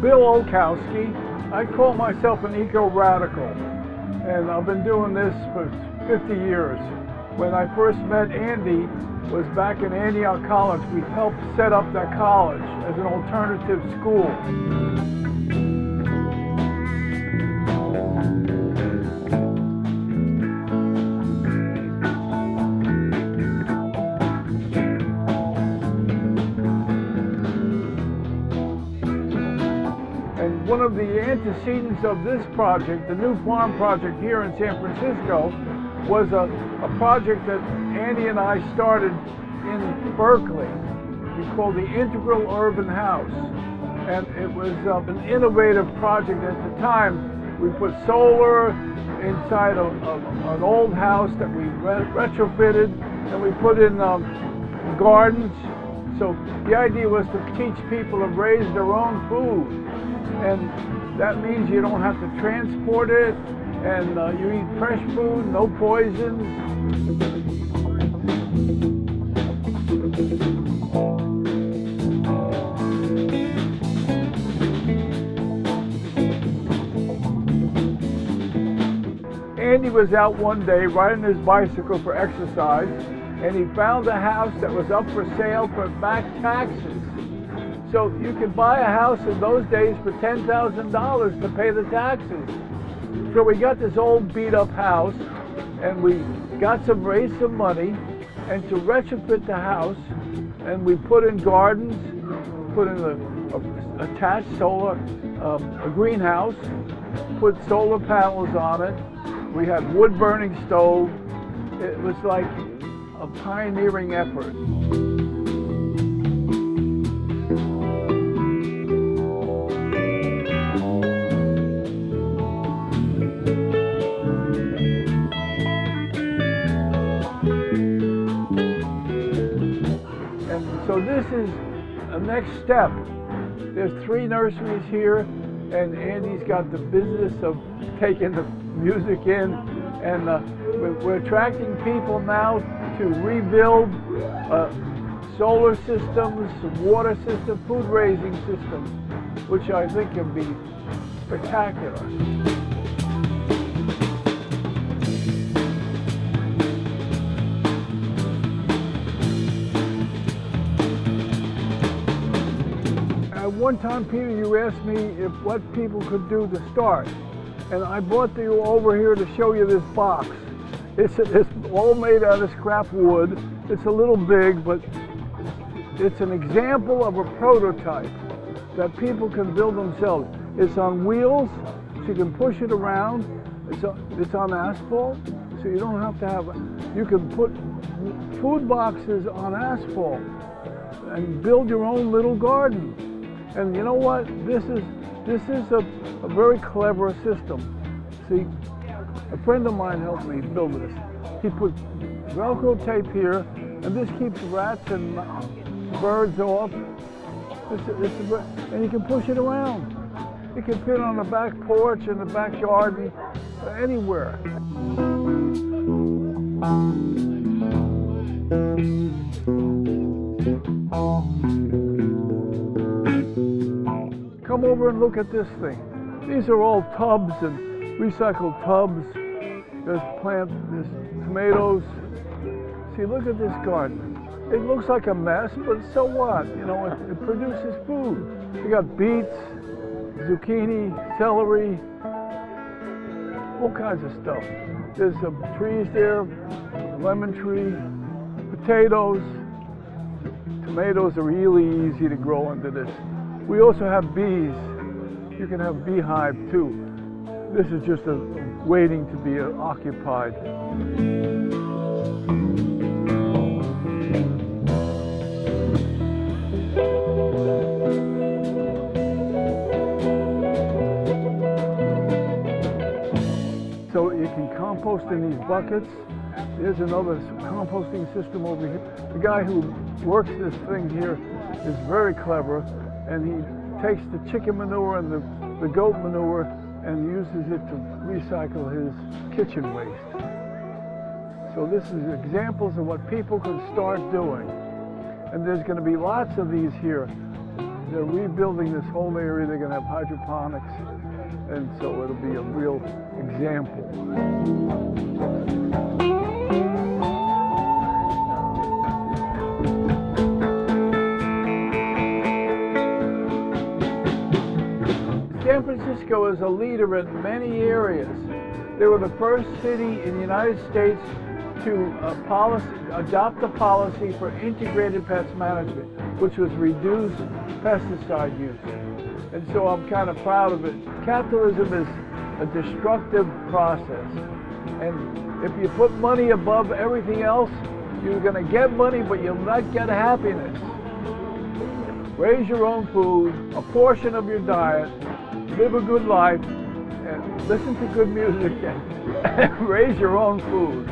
Bill Olkowski. I call myself an eco-radical, and I've been doing this for 50 years. When I first met Andy was back in Antioch College. We helped set up that college as an alternative school. One of the antecedents of this project, the new farm project here in San Francisco, was a project that Andy and I started in Berkeley. We called the Integral Urban House. And it was an innovative project at the time. We put solar inside an old house that we retrofitted, and we put in gardens. So the idea was to teach people to raise their own food. And that means you don't have to transport it, and you eat fresh food, no poisons. Andy was out one day riding his bicycle for exercise, and he found a house that was up for sale for back taxes. So you could buy a house in those days for $10,000 to pay the taxes. So we got this old beat up house, and we raised some money, and to retrofit the house, and we put in gardens, put in a attached solar, a greenhouse, put solar panels on it. We had wood burning stove. It was like a pioneering effort. So this is a next step. There's 3 nurseries here, and Andy's got the business of taking the music in, and we're attracting people now to rebuild solar systems, water systems, food raising systems, which I think can be spectacular. One time, Peter, you asked me what people could do to start, and I brought you over here to show you this box. It's all made out of scrap wood. It's a little big, but it's an example of a prototype that people can build themselves. It's on wheels, so you can push it around. It's on asphalt, so you don't have to have. You can put food boxes on asphalt and build your own little garden. And you know what? This is a very clever system. See, a friend of mine helped me build this. He put Velcro tape here, and this keeps rats and birds off. And you can push it around. It can fit on the back porch, in the back garden, anywhere. Come over and look at this thing. These are all tubs and recycled tubs. There's tomatoes. See, look at this garden. It looks like a mess, but so what? You know, it produces food. We got beets, zucchini, celery, all kinds of stuff. There's some trees there, lemon tree, potatoes. Tomatoes are really easy to grow into this. We also have bees. You can have beehive too. This is just waiting to be occupied. So you can compost in these buckets. There's another composting system over here. The guy who works this thing here is very clever, and he takes the chicken manure and the goat manure and uses it to recycle his kitchen waste. So this is examples of what people can start doing. And there's going to be lots of these here. They're rebuilding this whole area. They're going to have hydroponics, and so it'll be a real example. San Francisco is a leader in many areas. They were the first city in the United States to adopt a policy for integrated pest management, which was reduced pesticide use. And so I'm kind of proud of it. Capitalism is a destructive process. And if you put money above everything else, you're going to get money, but you'll not get happiness. Raise your own food, a portion of your diet, live a good life, and listen to good music, and raise your own food.